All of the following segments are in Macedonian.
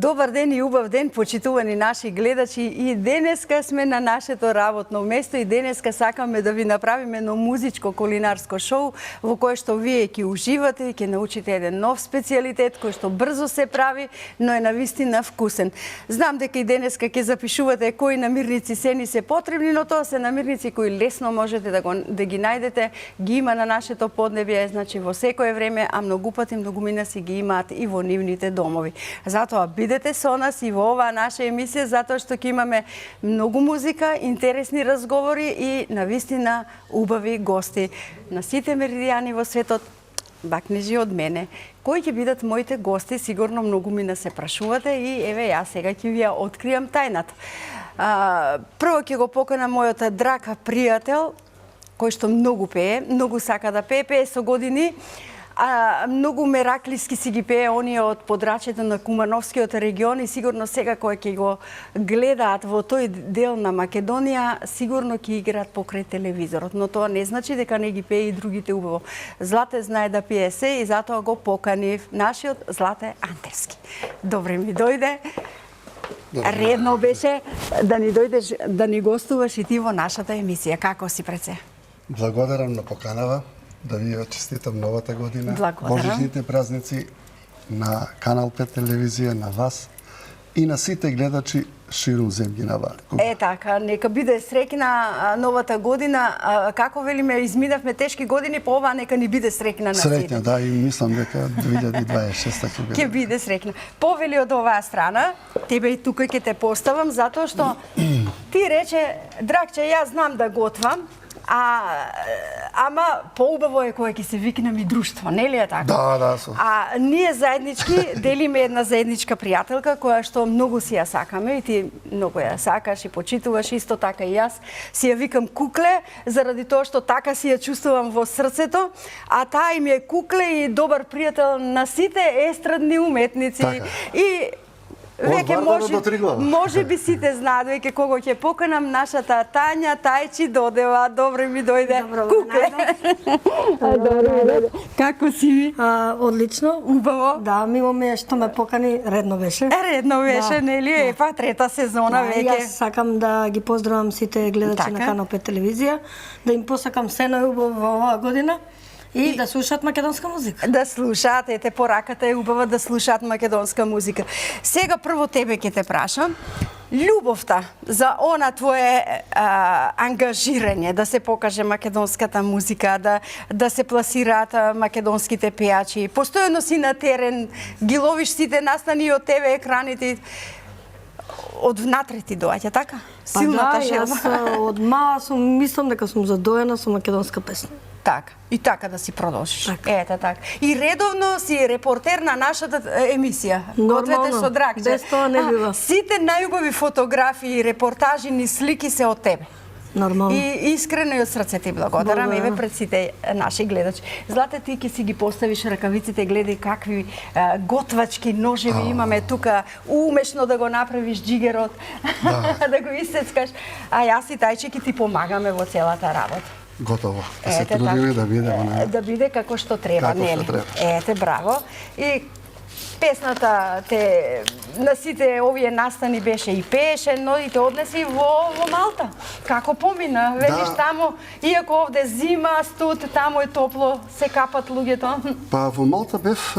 Добар ден и убав ден, почитувани наши гледачи. И денеска сме на нашето работно место и денеска сакаме да ви направиме едно музичко кулинарско шоу во кое што вие ќе уживате и ќе научите еден нов специјалитет кој што брзо се прави, но е навистина вкусен. Знам дека и денеска ќе запишувате кои намирници се ни се потребни, но тоа се намирници кои лесно можете да ги најдете, ги има на нашето поднебје, значи во секое време, а многу пати многумина си ги имаат и во нивните домови. Затоа бидете со нас и во оваа наша емисија, затоа што ќе имаме многу музика, интересни разговори и навистина убави гости. На сите меридијани во светот, бакнежи од мене, кои ќе бидат моите гости, сигурно многумина се прашувате и еве јас сега ќе ви ја откријам тајната. Прво ќе го поканам мојот драг пријател, кој што многу пее, многу сака да пее со години, многу мераклиски си ги пее оние од подрачјето на Кумановскиот регион и сигурно сега кој ќе го гледаат во тој дел на Македонија, сигурно ќе играат покрај телевизорот, но тоа не значи дека не ги пее и другите убаво. Злате знае да пие се и затоа го поканив нашиот Злате Антерски. Добре ми дојде. Редно беше да ни дојдеш да ни гостуваш и ти во нашата емисија. Како си пред се? Благодарам на поканава. Да ви ја честитам новата година, божичните празници на Канал 5 телевизија, на вас и на сите гледачи ширум земјинава. Така, нека биде среќна новата година. Како велиме, изминавме тешки години, по оваа нека ни биде среќна на сите. Среќна, да, и мислам дека 2026 ќе биде. Ќе биде среќна. Повели од оваа страна, тебе и тука ќе те поставам, затоа што ти рече, драгче, јас знам да готвам, ама поубаво е кога ќе се викнем и друштво, нели е така? Да. А ние заеднички делиме една заедничка пријателка која што многу си ја сакаме и ти многу ја сакаш и почитуваш, исто така и јас си ја викам Кукле, заради тоа што така си ја чувствувам во срцето, а таа им е Кукле и добар пријател на сите естрадни уметници. Така. И веќе може би сите знаат веќе кого ќе поканам, нашата Тања Тајчи додева. Добре ми дојде. Кукле. Како си ви? Одлично. Убаво. Да, мило ми е што ме покани, редно беше. Редно беше, нели? Епа, трета сезона веќе. Јас сакам да ги поздравам сите гледачи на Канал 5 телевизија, да им посакам се најубаво во оваа година. И да слушаат македонска музика. Да слушаат, ете, пораката е убава да слушаат македонска музика. Сега прво тебе ќе те прашам, љубовта за она твое ангажирање да се покаже македонската музика, да се пласираат македонските пејачи. Постојано си на терен, ги ловиш сите настани од тебе екраните. Од внатре ти доаѓа, така? Силната желба. Јас од мала мислам дека сум задоена со македонска песна. Така. И така да си продолжиш. Ете така. И редовно си репортер на нашата емисија. Гответе со драгче. Без тоа не бива. Сите најубави фотографии, репортажи, слики се од тебе. Нормално. И искрено и од срце ти благодарам еве пред сите наши гледачи. Злате, ти ќе си ги поставиш ракавиците, гледај какви готвачки ножеви имаме тука, умешно да го направиш джигерот, да го исцецкаш, а јас и Тајчи ќе ти помагаме во целата работа. Готово. Да се трудиме да биде да биде како што треба, нели? Ете, браво. И песната на сите овие настани беше и пееше, но и те однеси во Малта. Како помина? Велиш таму, иако овде зима, студ, таму е топло, се капат луѓето. Па во Малта бев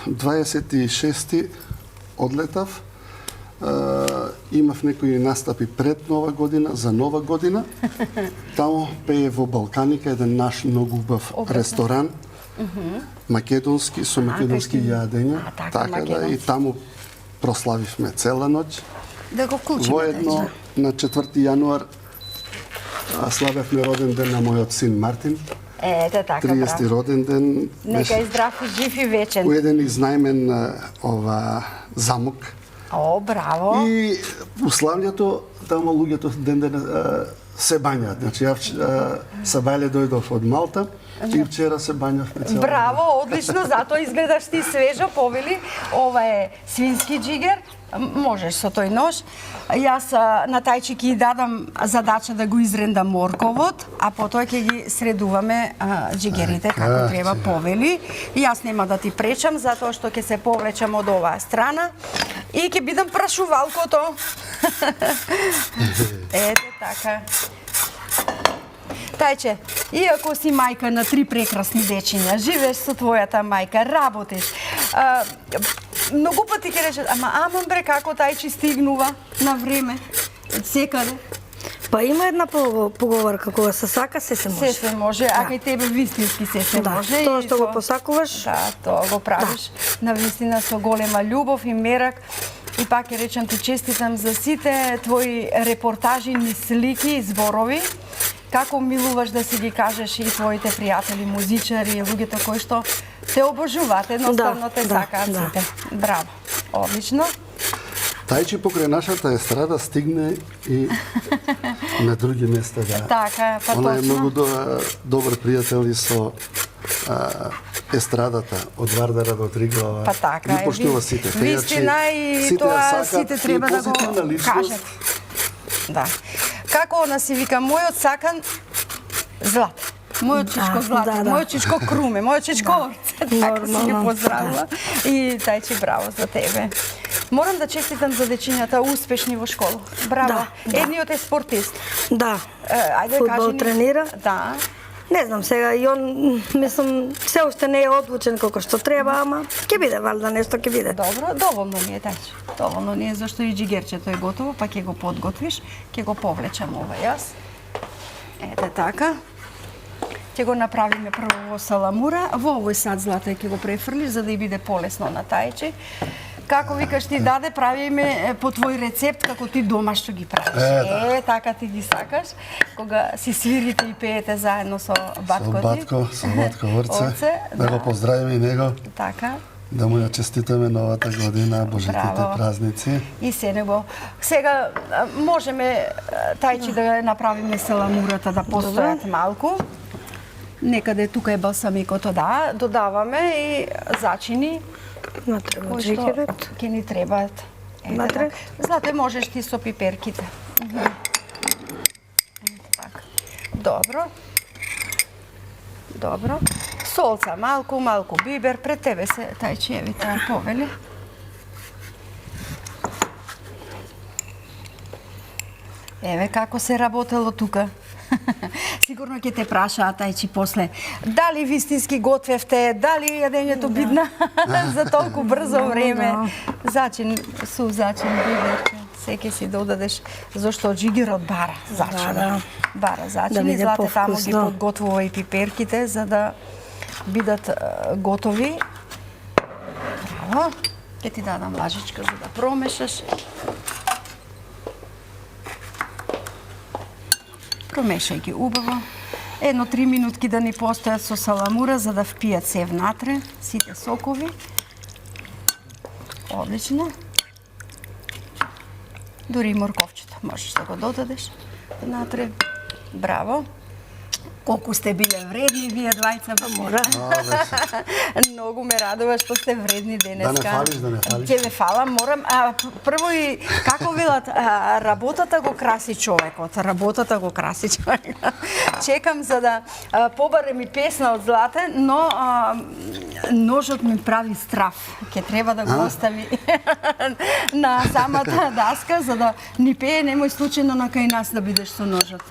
26-ти одлетав. Имав некои настапи пред Нова година, за Нова година. Таму пее во Балканика еден наш многу убав ресторан. Македонски, со македонски јадења. Така да, и таму прославивме цела ноќ. Да го вклучиме. Воедно, на 4 јануар славевме роден ден на мојот син Мартин. Ете така, 30 роден ден. Нека е здрав и жив и вечен. У еден изнајмен замок. О, браво. И уславјето, таму луѓето ден се бањаат. Значи, ја сабајле дојдов од Малта и вчера се бањавме цела. Браво, одлично, затоа изгледаш ти свежо, повели. Ова е свински джигер, можеш со тој нож. Јас на Тајчи ќе дадам задача да го изренда морковот, а потоа ќе ги средуваме джигерите како треба, повели. Јас нема да ти пречам, затоа што ќе се повлечам од оваа страна. И ќе бидам прашувалкото. Ете така. Тајче, иако си мајка на 3 прекрасни дечиња, живееш со твојата мајка, работиш, многу пати ќе речат, аман бре, како Тајчи стигнува на време, секаде. Па има една поговорка, кога се сака, се може. Се може, а кај тебе вистински се може. Тоа што го посакуваш. Да, тоа го правиш на вистина со голема љубов и мерак. И пак ќе речам ти честитам за сите твои репортажини, слики и зборови. Како милуваш да си ги кажеш и твоите пријатели, музичари, луѓето кои што те обожуваат, едноставно те сакаат сите. Браво, одлично. Тајчи покрај нашата естрада стигне и на други места. Да. Така, па Она е точно. многу добар пријател и со естрадата од Вардара до Триглава. Па така ги поштува сите. Вистина и сите тоа сакат сите треба и да го позитивна личност. кажат. Да. Како она си вика, мојот сакан Злат. Мојот чичко Злат, мојот чичко Круме, мојот чичко Орце. Така си ги поздравува. И Тајчи, браво за тебе. Морам да честитам за дечињата успешни во школа. Браво. Едниот е спортист. Да. Ајде Фудбал кажи ни. тренира. Да. Не знам сега, и он, мислам, се уште не е одлучен како што треба, ама ќе биде валда нешто ќе биде. Добро, доволно ми е Тајчи. Доволно ни е, зашто и джигерчето е готово, па ќе го подготвиш, ќе го повлечам ова јас. Ете така. Ќе го направиме прво во саламура, во овој сад Злата ќе го префрлиш за да и биде полесно на Тајчи. Како викаш ти даде, правиме по твој рецепт како ти дома што ги правиш. Така ти ги сакаш, кога си свирите и пеете заедно со батко ти. Со батко Орце. Да го поздравиме и него. Така. Да му ја честитаме новата година, Божитите празници. И се него. Сега можеме Тајчи да направиме саламурата да постојат малку. Некаде тука е балсамикото, да. Додаваме и зачини. Натре во Кои што джигерот. ќе ни требаат. Натре. Злате, можеш ти со пиперките. Ете така. Добро. Добро. Солца, малку бибер. Пред тебе се Тајчи, еви тоа повели. Еве како се работело тука. Сигурно ќе те прашаат Тајчи после. Дали вистински готвевте, дали јадењето бидна за толку брзо време. Зачин, биберче. Се ќе си додадеш, зашто джигерот бара зачини. Бара зачини, биде Злате таму ги повкусно. подготвува и пиперките за да бидат готови. Браво. Ќе ти дадам лажичка за да промешаш. Промешај ги убаво. 1-3 минутки да ни постојат со саламура за да впијат се внатре, сите сокови. Одлично. Дури и морковчето можеш да го додадеш внатре. Браво. Колку сте биле вредни вие двајца. Мора. Многу ме радува што сте вредни денеска. Да не фалиш, да не фалиш. Ќе ве фалам, морам. Прво и како велат, работата го краси човекот. Работата го краси човекот. Чекам за да побарем и песна од Злате, но ножот ми прави страв. Ќе треба да го остави на самата даска за да ни пее, немој случајно на кај нас да бидеш со ножот.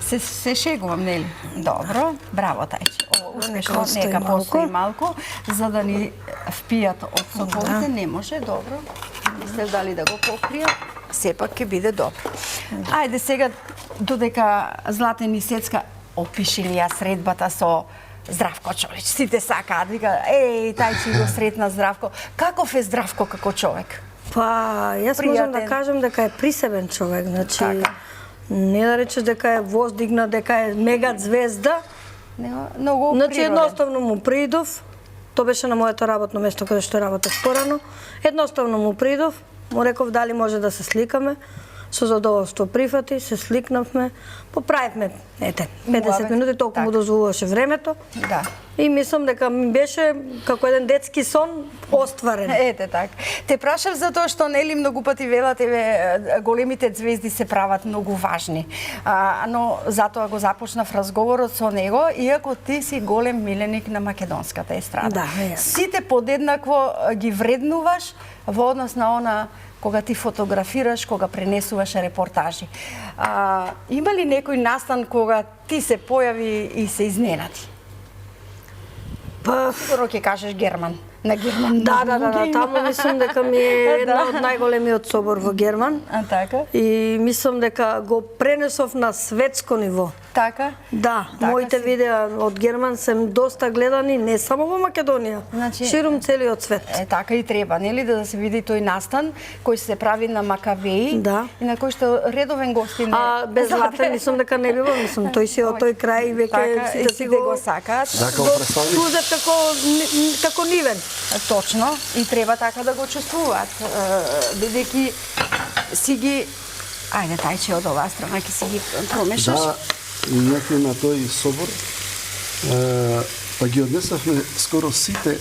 се шегувам, нели? Добро, браво Тајчи. Ово успешно, нека постои малку, за да ни впијат од соковите. Не може, добро. Мислев дали да го покријат, сепак ќе биде добро. Ајде сега, додека Злате ни сецка, опиши ли ја средбата со Здравко Чолич. Сите сакаат, вика, Тајчи го сретна Здравко. Каков е Здравко како човек? Па, јас можам да кажам дека е присебен човек, значи Така. не да речеш дека е воздигнат, дека е мега звезда. Многу Значи природен. едноставно му придов, тоа беше на моето работно место каде што работев порано. Едноставно му придов, му реков дали може да се сликаме. Со задоволство прифати, се сликнавме, поправивме Ете, 50 минути толку му дозволуваше времето. Да. И мислам дека ми беше како еден детски сон остварен. Ете така. Те прашав за тоа што нели многу пати велате големите звезди се прават многу важни. Но затоа го започнав разговорот со него, иако ти си голем миленик на македонската естрада. Да, сите подеднакво ги вреднуваш во однос на она кога ти фотографираш, кога пренесуваш репортажи. Има ли некој настан кога ти се појави и се изненади? Па, скоро ќе кажеш Герман. На Герман. Да, таму мислам дека ми е една од најголемиот собор во Герман. Така? И мислам дека го пренесов на светско ниво. Така? Да, моите видеа од Герман се доста гледани не само во Македонија, ширум целиот свет. Така и треба, нели, да се види тој настан кој се прави на Макавеи и на кој што редовен гостин. Без Златен мислам дека не бива, мислам тој си од тој крај веќе сите си го сакаат. Служат како нивен. Точно, и треба така да го чувствуваат, бидејќи си ги ајде тајче од оваа страна ќе си ги промешаш. Да, и някој на тој собор па ги однесавме скоро сите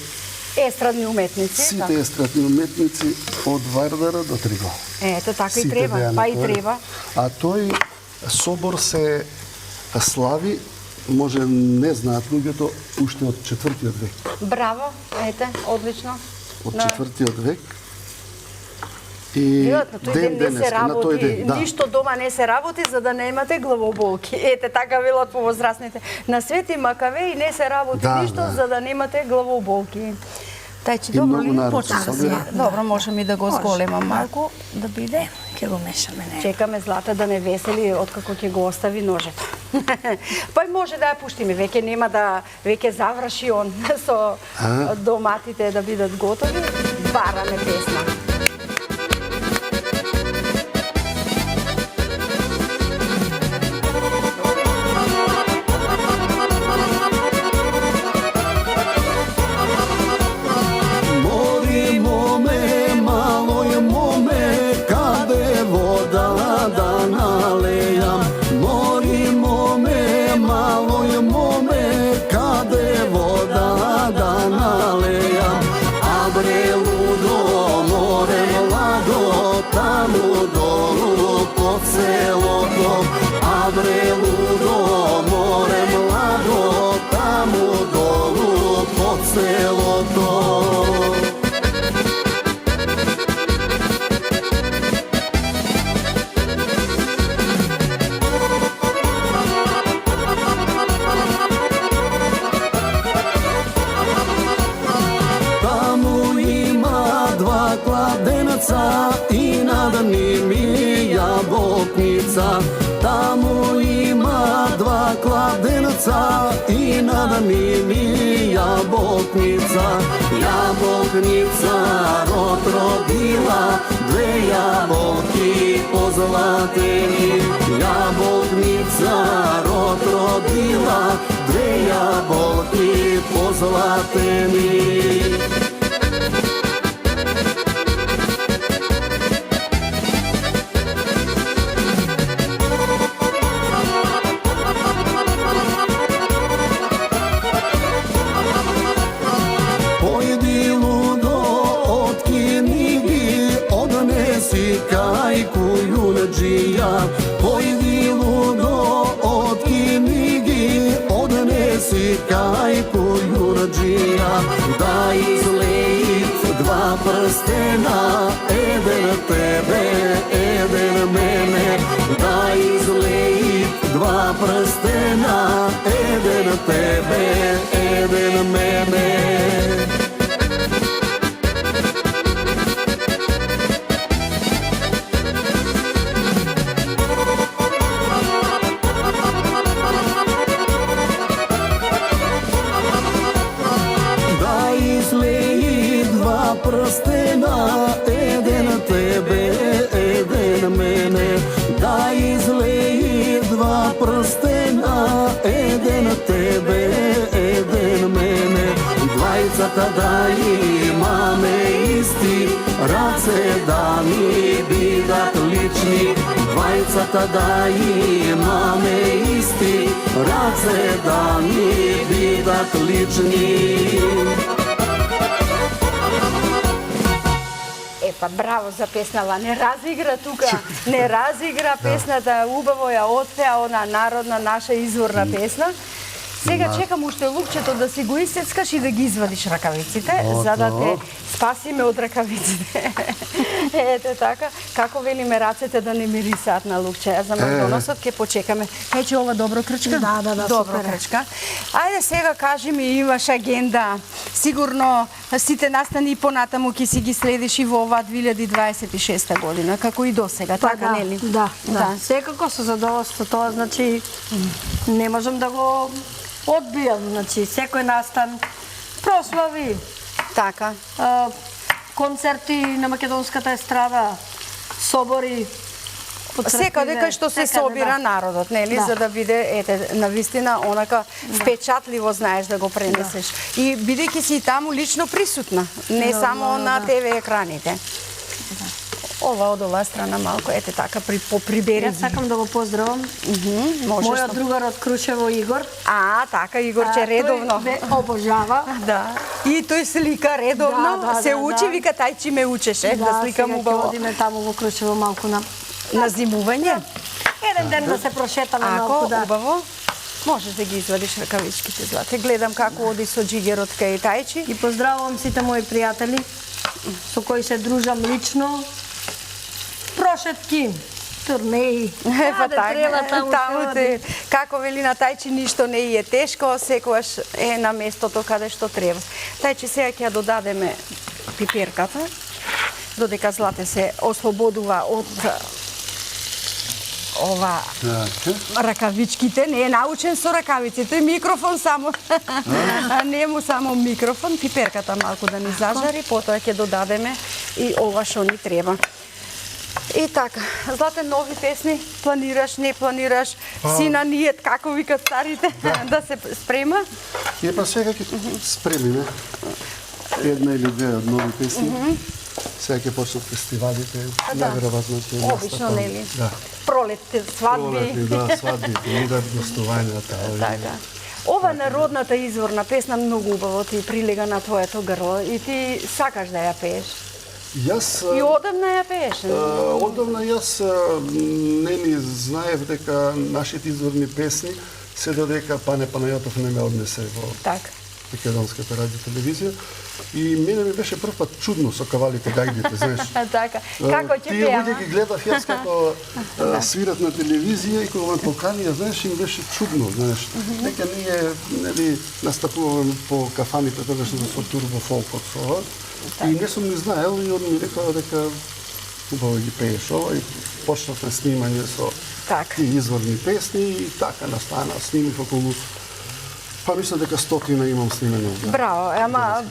естрадни уметници. Сите естрадни уметници од Вардара до Тригла. Ето така и треба, па и треба. А тој собор се слави, може не знаат луѓето, уште од 4-тиот век. Браво, ете, одлично. Од 4-тиот век. И ден не се работи, ништо дома не се работи за да немате главоболки. Ете, така велат повозрастните. На Свети Макавеи не се работи ништо за да немате главоболки. Тајчи, добро ли почна? Добро, можем и да го зголемам малку, да биде. Ќе го мешаме, не. Чекаме Злата да не весели откако ќе го остави ножето. Па може да ја пуштиме, веќе нема да веќе заврши он со доматите да бидат готови. Бараме песна. И над ними јаботница. Таму има два кладенца и над ними јаботница. Јаботница род родила две јаболки позлатени. Јаботница род родила две јаболки позлатени. Појди лудо од книги, однеси кајку јурџија, да излеит два прстена, еден тебе, еден мене, да излеит два прстена, еден тебе, еден мене. Прстена, еден тебе, еден мене, да излеи два прстена, еден тебе, еден мене. Двајцата да имаме исти, раце да ни бидат лични. Двајцата Бата да имаме исти раце, да ни бидат лични. Епа, браво за песнава. Не разигра тука. Не разигра песната. Убаво ја отпеа она народна наша изворна песна. Сега чекам уште лупчето да си го исецкаш и да ги извадиш ракавиците, за да те спасиме од ракавиците. Ете така, како велиме рацете да не мирисаат на лукче. А за Макдоносот ќе почекаме. Кај ова добро крчка? Да, добро супер. крчка. Ајде сега кажи ми, имаш агенда. Сигурно сите настани и понатаму ќе си ги следиш и во оваа 2026 година, како и до сега, така нели? Да. Секако со задоволство, тоа значи не можам да го одбијам, значи секој настан, прослави, Така. концерти на македонската естрада, собори, Секаде кај што се собира народот, нели, за да биде, ете, навистина онака впечатливо знаеш да го пренесеш. И бидејќи си таму лично присутна, не само на ТВ екраните. Ова од оваа страна малку, ете така, поприбери. Јас сакам да го поздравам Можеш. мојот другар од Крушево Игор. Така, Игорче, редовно. Тој ме обожава. Да. И тој слика редовно, Да, се да, учи, да. вика тајчи ме учеше да сликам сега ќе убаво. одиме таму во Крушево малку на Зимување. еден ден да се прошетаме малку, Ако, да. убаво, можеш да ги извадиш ракавичките, злате. Гледам како оди со джигерот кај тајчи. И поздравувам сите мои пријатели со кои се дружам лично. Прошетки, турнеи. Па Каде треба таму се оди. како вели на тајчи, ништо не е тешко, секогаш е на местото каде што треба. Тајчи, сега ќе ја додадеме пиперката, додека Злате се ослободува од ова ракавичките, не е научен со ракавиците, микрофон само. Не му само микрофон, пиперката малку да ни зажари, потоа ќе додадеме и ова што ни треба. И така, Злате, нови песни планираш, не планираш, си на ниет, како викат старите, да се спрема? Епа сега ќе спремиме една или две од нови песни. Сега ќе почнат фестивалите, најверојатно ќе Обично, настапам. нели? Да. Пролетте, свадби. Пролетни, да, свадбите, идат гостувањата. Така. Ова народната изворна песна многу убаво ти прилега на твоето грло и ти сакаш да ја пееш. Јас И одамна ја пееш. одавна јас нели знаев дека нашите изворни песни се додека Пане Панајотов не ме однесе во Така. Македонската радио телевизија и мене ми беше прв пат чудно со кавалите гајдите, знаеш. Така. Како ќе Тие луѓе пееме? ги гледав јас како свират на телевизија и кога ме поканија, знаеш, им беше чудно, знаеш. Дека ние нели настапуваме по кафаните тогаш со турбо фолкот со ова. И не сум ни знаел и он ми рекол дека убаво ги пееш ова и почнавме снимање со Така. тие изворни песни и така настана, снимив околу па мислам дека 100 имам снимено. Браво, ама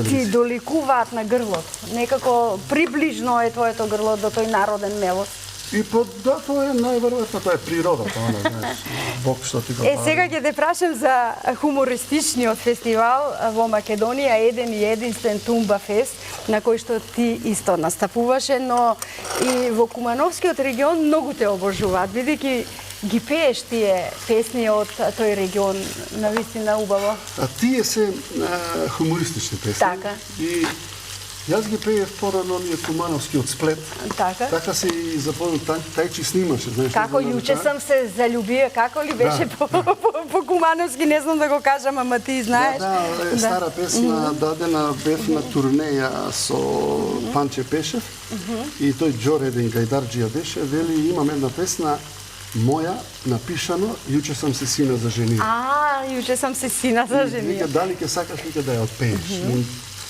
ти доликуваат на грлото. Некако приближно е твоето грло до тој народен мелос. И да, тоа е најверојатно, тоа е природата, она, знаеш, Бог што ти го прави. Сега ќе те прашам за хумористичниот фестивал во Македонија, еден и единствен Тумба Фест, на кој што ти исто настапуваше, но и во Кумановскиот регион многу те обожуваат, бидејќи ги пееш тие песни од тој регион, навистина убаво. А тие се хумористични песни. Така. И јас ги пеев порано оние Кумановски од Сплет. Така. Така се и запомнам, тајчи снимаше, знаеш. Како не знам јуче дека- сам се залюбија, како ли беше по Кумановски, не знам да го кажам, ама ти знаеш. Да, е стара песна, дадена бев на турнеја со Панче Пешев и тој Џор еден гајдарџија беше, вели имам една песна моја напишано, јуче сам се сина за жени. Јуче сам се сина за жени. Вика дали ќе сакаш вика да ја отпееш.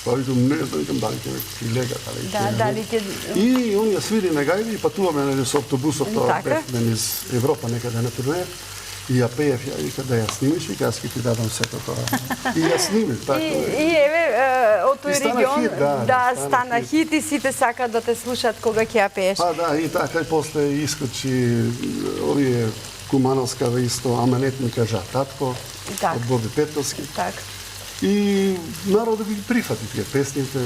Па викам не знам, викам дали ќе ми лега, Дали ќе... И он ја свири на гајди и патуваме нели со автобусот, тоа Така. бевме низ Европа некаде на турнеја. И ја пеев, ја вика да ја снимиш, вика јас ќе ти дадам сето тоа. И ја снимив, така. И еве, од тој И стана регион, хит, да, стана хит и сите сакаат да те слушаат кога ќе ја пееш. Па да, и така и после искочи овие Кумановска исто, ама не ми кажа татко, Так. од Боби Петровски. Така. И народот ги прифати тие песните,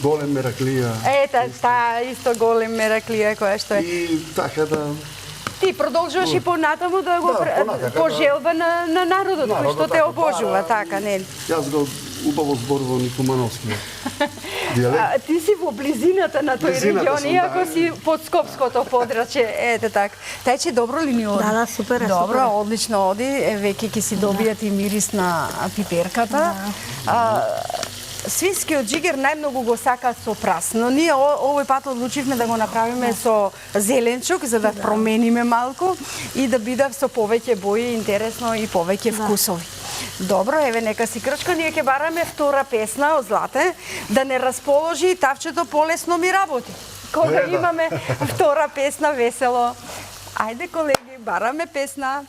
голем мераклија. Ета, таа исто голем мераклија која што е. И така да Ти продолжуваш и понатаму да го понатака, по желба на народот кој што те така, обожува, бара, така, нели? Јас го убаво зборувам и кумановски дијалект. Ти си во близината на тој Близината регион, сум, иако да. си под Скопското подрачје, ете така. Тајче добро ли ни оди? Да, супер е, Добро, супер е. одлично оди, веќе ќе си добијат и мирис на пиперката. Свинскиот џигер најмногу го сакаат со прас, но ние овој пат одлучивме да го направиме со зеленчук, за да промениме малку и да биде со повеќе бои, интересно и повеќе вкусови. Добро, еве нека си крчка, ние ќе бараме втора песна од Злате, да не расположи и тавчето полесно ми работи. Кога имаме втора песна весело. Ајде колеги, бараме песна.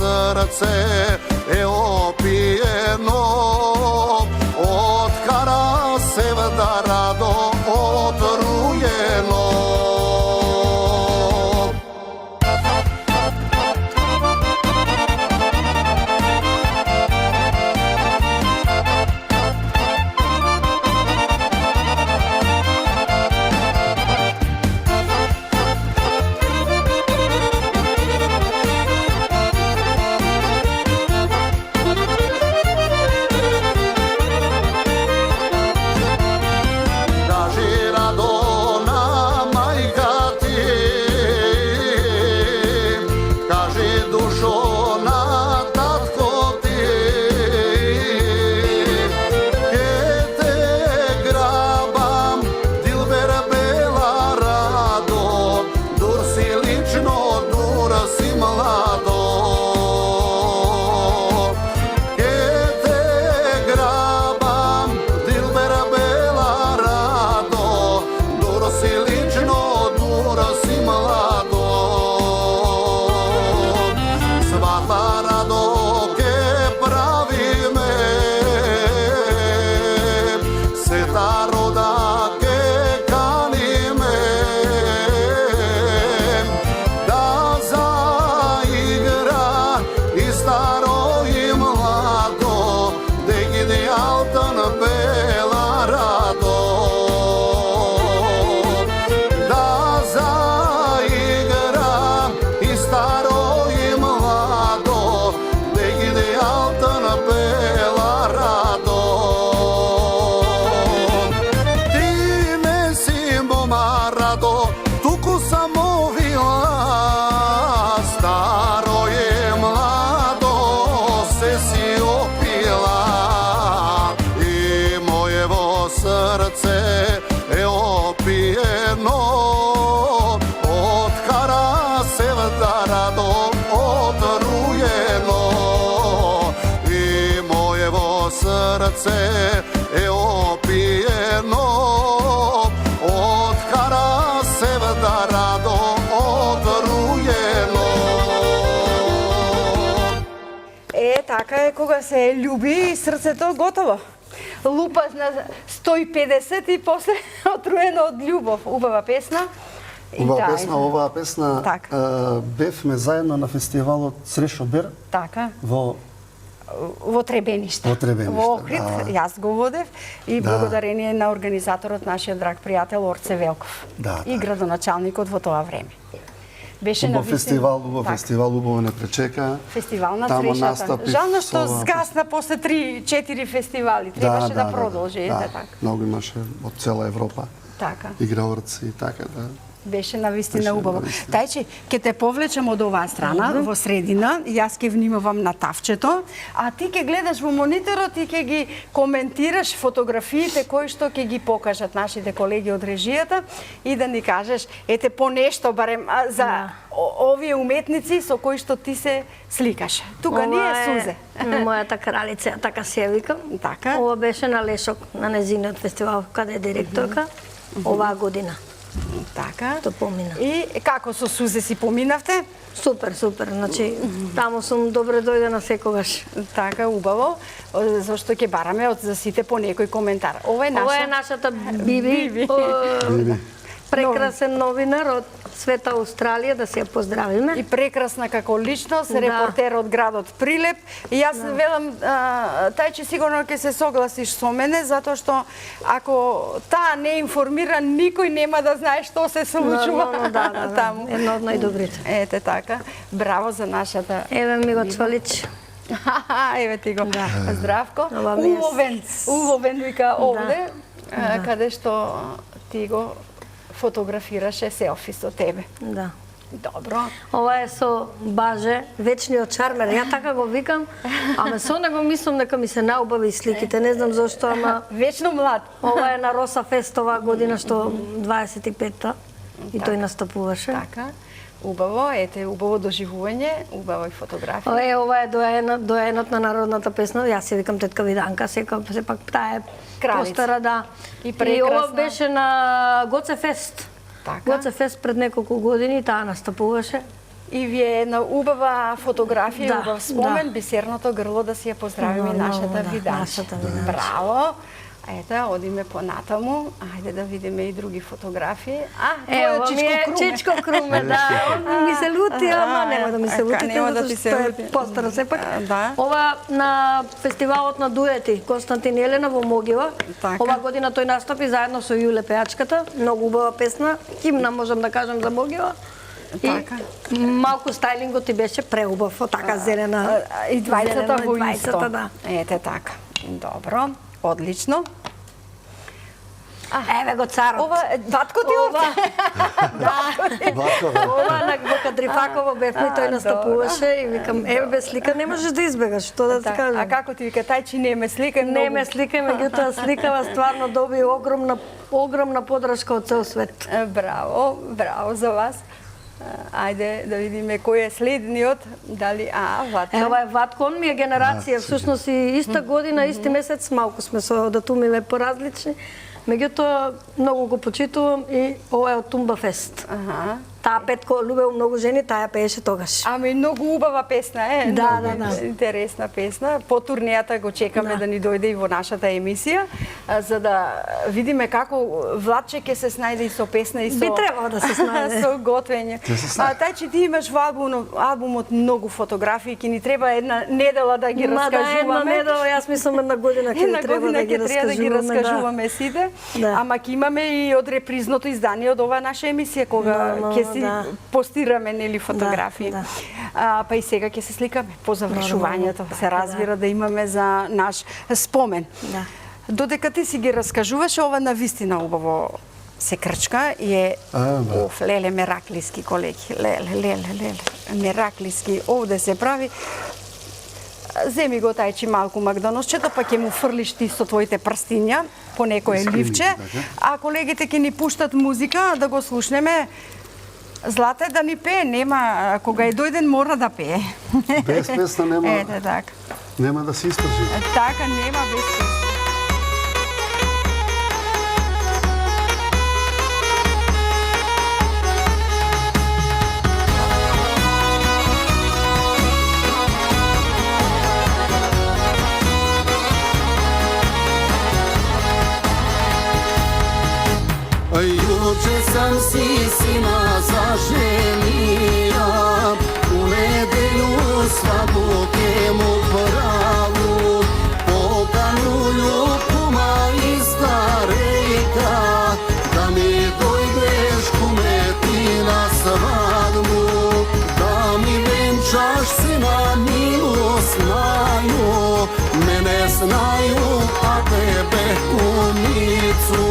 srce je opijeno od kara sevda rado otrujeno. Kaži Radona така е кога се љуби и срцето готово. Лупаш на 150 и после отруено од љубов. Убава песна. Убава песна, оваа песна Така. бевме заедно на фестивалот Срешо Бер Така. во Требениште. Во Требениште, Во Охрид, да. јас го водев и Да. благодарение на организаторот, нашиот драг пријател Орце Велков. Да, И да. градоначалникот во тоа време. Беше убав фестивал, Така. фестивал убаво не пречека. Фестивал на Тамо среќата. настапив Жално со што оваа згасна после 3-4 фестивали. Требаше да продолжи, ете така. Многу имаше од цела Европа. Така. Играорци, така да. Беше навистина Беше убаво. навистина. Тајче, ќе те повлечам од оваа страна, во средина, јас ќе внимавам на тавчето, а ти ќе гледаш во мониторот и ќе ги коментираш фотографиите кои што ќе ги покажат нашите колеги од режијата и да ни кажеш, ете по нешто барем за овие уметници со кои што ти се сликаш. Тука не е сузе. Мојата кралица, така се ја викам. Така. Ова беше на Лешок, на незиниот фестивал, каде е директорка, оваа година. Така. Што помина. И како со сузе си поминавте? Супер, супер. Значи, таму сум добре дојдена секогаш. Така, убаво, зашто ќе бараме од за сите по некој коментар. Ова е Ова е наша... нашата Биби, Биби. прекрасен новинар од света Австралија, да се ја поздравиме. И прекрасна како личност, Да. репортер од градот Прилеп. И јас велам, Тајче сигурно ќе се согласиш со мене, затоа што ако таа не информира, никој нема да знае што се случува да, таму. едно од најдобрите. Ете така. Браво за нашата... Еве ми го цвалич. Еве ти го. Здравко. Ова ми е Уловен вика овде, каде што ти го фотографираше селфи со тебе. Да. Добро. Ова е со Баже, вечниот чармер. Ја така го викам, аме со него мислам дека ми се наубави сликите. Не знам зошто, ама Вечно млад. ова е на Роса Фест оваа година што 25-та и тој настапуваше. Така. Убаво, ете, убаво доживување, убаво и фотографија. Ова е доаенот на народната песна. Јас се викам тетка Виданка, сепак таа е Кралица. постара, да. И И ова прекрасна. беше на Гоце Фест. Така. Гоце Фест пред неколку години, таа настапуваше. И вие една убава фотографија, Да, убав спомен, да. бисерното грло да си ја поздравиме Нормално, нашата да, Виданче. нашата Виданче. Браво. Ете, одиме понатаму. Ајде да видиме и други фотографии. Ево ми е Чичко Круме, да. Он ми се лути, ама нема да ми се лути, нема да ти се затоа лути. е постара сепак. Да. Ова на фестивалот на дуети Константин и Елена во Могила. Така. Ова година тој настапи заедно со Јуле пеачката. Многу убава песна, химна можам да кажам за Могила. Така. И малку стајлингот ти беше преубав, така зелена. И двајцата зелено, во и исто. двајцата, да. Ете така. Добро. Одлично. Еве го царот. Ова, Ватко ти Ова, Вако, ова на во Кадрифаково бевме и тој настапуваше и викам, еве без слика не можеш да избегаш, што да ти Така, кажам. а како ти вика, тај, че не ме слика Не ме слика, меѓутоа сликава стварно доби огромна подршка од цел свет. Браво, браво за вас. Ајде да видиме кој е следниот, дали Ватко. Ова е Ватко, он ми е генерација, всушност и иста година, исти месец, малку сме со датумиве поразлични. Меѓутоа, многу го почитувам и ова е од Тумба Фест. Аха. Таа Петко любе многу жени, таа ја пееше тогаш. Ами многу убава песна е. Да, многу да. Интересна песна. По турнејата го чекаме да ни дојде и во нашата емисија, за да видиме како Владче ќе се снајде и со песна и со Би требало да се снајде. со готвење. Тај, че ти имаш во албумот многу фотографии, ќе ни треба една недела да ги Ма да, една раскажуваме. недела, јас мислам една година ќе Една ни треба година да ги ќе треба да ги раскажуваме. раскажуваме сите, Да. ама ќе имаме и од репризното издание од оваа наша емисија кога Нормално, ќе си да. постираме нели фотографии. Да. Па и сега ќе се сликаме по завршувањето, Нормално, се разбира да имаме за наш спомен. Да. Додека ти си ги раскажуваш, ова навистина убаво се крчка и е да. леле мераклиски колеги, леле мераклиски овде се прави. Земи го тајчи малку магданосчето, па ќе му фрлиш ти со твоите прстиња по некое ливче, а колегите ќе ни пуштат музика да го слушнеме. Злате да ни пее, нема, кога е дојден мора да пее. Без песна Ете така. нема да се искажи. Така нема без песна. juče sam si sina zaženija, u nedelju svadbu kemu pravu, pokanulju kuma i starejka, da mi dojdeš kume ti na svadbu, da mi venčaš sina milu znaju, mene znaju, a tebe kumicu.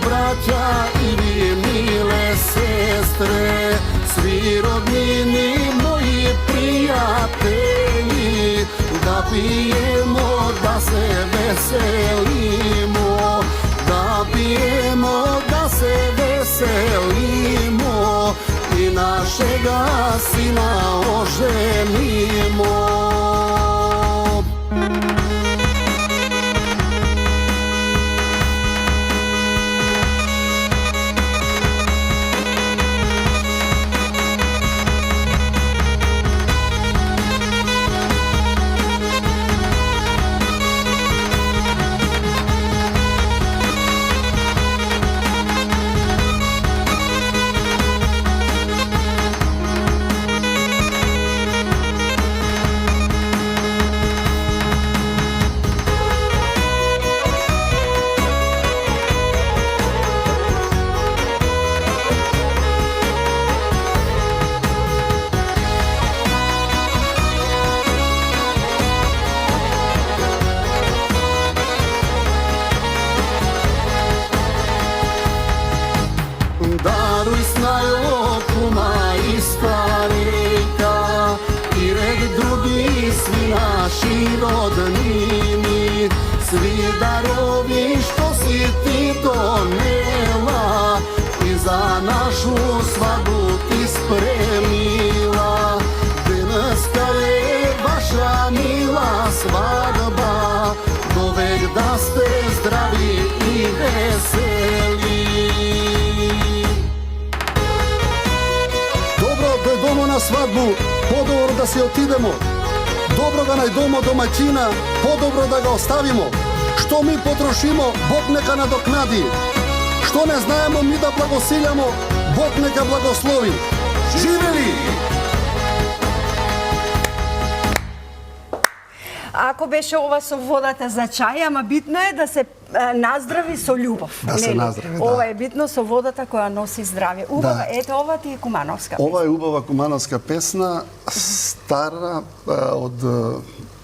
Braća i vi mile sestre, svi rodnini moji prijatelji, da pijemo, da se veselimo, da pijemo, da se veselimo i našega sina oženimo. Daruj snajo kuma i stareka i red drugi svi naši rodnini, svi darovi što si ti donela i za našu svadbu ti spremila. Dneska je vaša mila svadba, dovek da ste zdravi i veseli. Dojdemo na svadbu, podobro da se otidemo. Dobro ga najdemo domaćina, podobro da ga ostavimo. Što mi potrošimo, Bog neka nadoknadi. Što ne znamo mi da blagosiljamo, Bog neka blagoslovi. Živeli! Ако беше ова со водата за чај, ама битно е да се наздрави со љубов. Да се наздрави, да. Ова е битно со водата која носи здравје. Убава, ето ова ти е кумановска песна. Ова е убава кумановска песна, стара од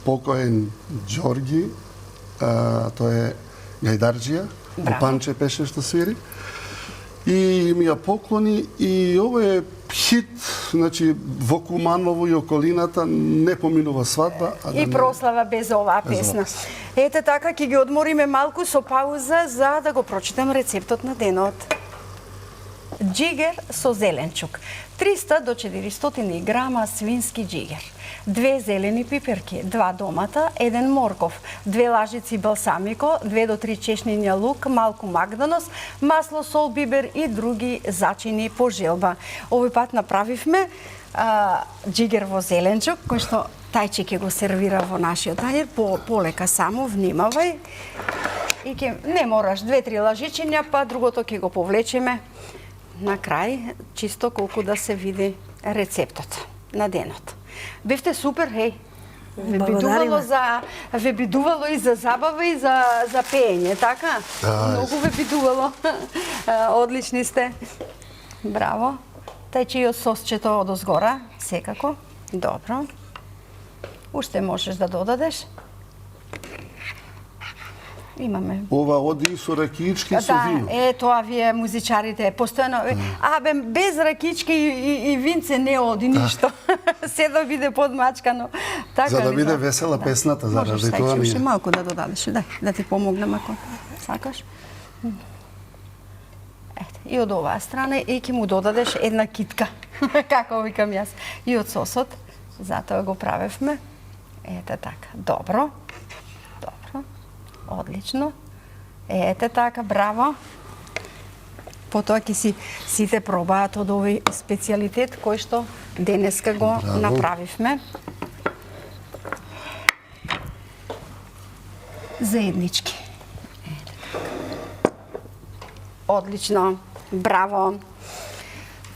покоен Ѓорги, тој е гајдарџија, Опанче пеше што свири. И ми ја поклони и ова е хит, значи во Куманово и околината не поминува свадба, а да И прослава без оваа песна. Ете така, ќе ги одмориме малку со пауза за да го прочитам рецептот на денот. Џигер со зеленчук. 300 до 400 грама свински џигер. 2 зелени пиперки, 2 домата, 1 морков, 2 лажици балсамико, 2 до 3 чешниња лук, малку магданос, масло, сол, бибер и други зачини по желба. Овој пат направивме џигер во зеленчук, кој што тајче ќе го сервира во нашиот тајер, полека само, внимавај. И не мораш 2-3 лажичиња, па другото ќе го повлечеме на крај, чисто колку да се види рецептот на денот. Бевте супер, хеј. Ве бидувало и за забава и за пеење, така? Многу ве бидувало. Одлични сте. Браво. Тајче и од сосчето од озгора, секако. Добро. Уште можеш да додадеш. Имаме. Ова оди со ракички и со вино. Тоа вие музичарите постојано. Без ракички и винце не оди ништо. Се да биде подмачкано. Така, за да биде весела песната, заради тоа ние. Уште малку да додадеш, да ти помогнам ако сакаш. Ете, и од оваа страна и ќе му додадеш една китка, како викам јас, и од сосот, затоа го правевме. Ете така, добро, одлично. Ете така, браво. Потоа ќе си сите пробаат од овој специјалитет кој што денеска го направивме. Заеднички. Ете така. Одлично, браво.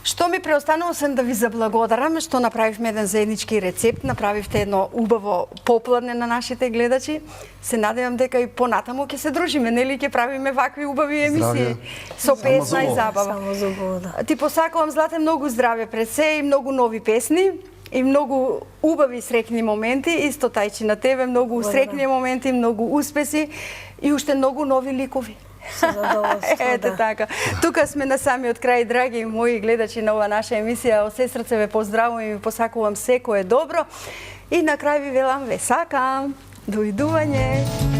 Што ми преостанува освен да ви заблагодарам што направивме еден заеднички рецепт, направивте едно убаво попладне на нашите гледачи. Се надевам дека и понатаму ќе се дружиме, нели ќе правиме вакви убави емисии со песна и забава. Само за убаво, да. Ти посакувам, Злате, многу здраве пред се и многу нови песни и многу убави срекни моменти, исто тајчи на тебе, многу срекни моменти, многу успеси и уште многу нови ликови. Со задоволство, Ете да. така. Тука сме на самиот крај, драги мои гледачи на ова наша емисија. Од се срце ве поздравувам и ви посакувам секое добро. И на крај ви велам ве сакам. Дојдување.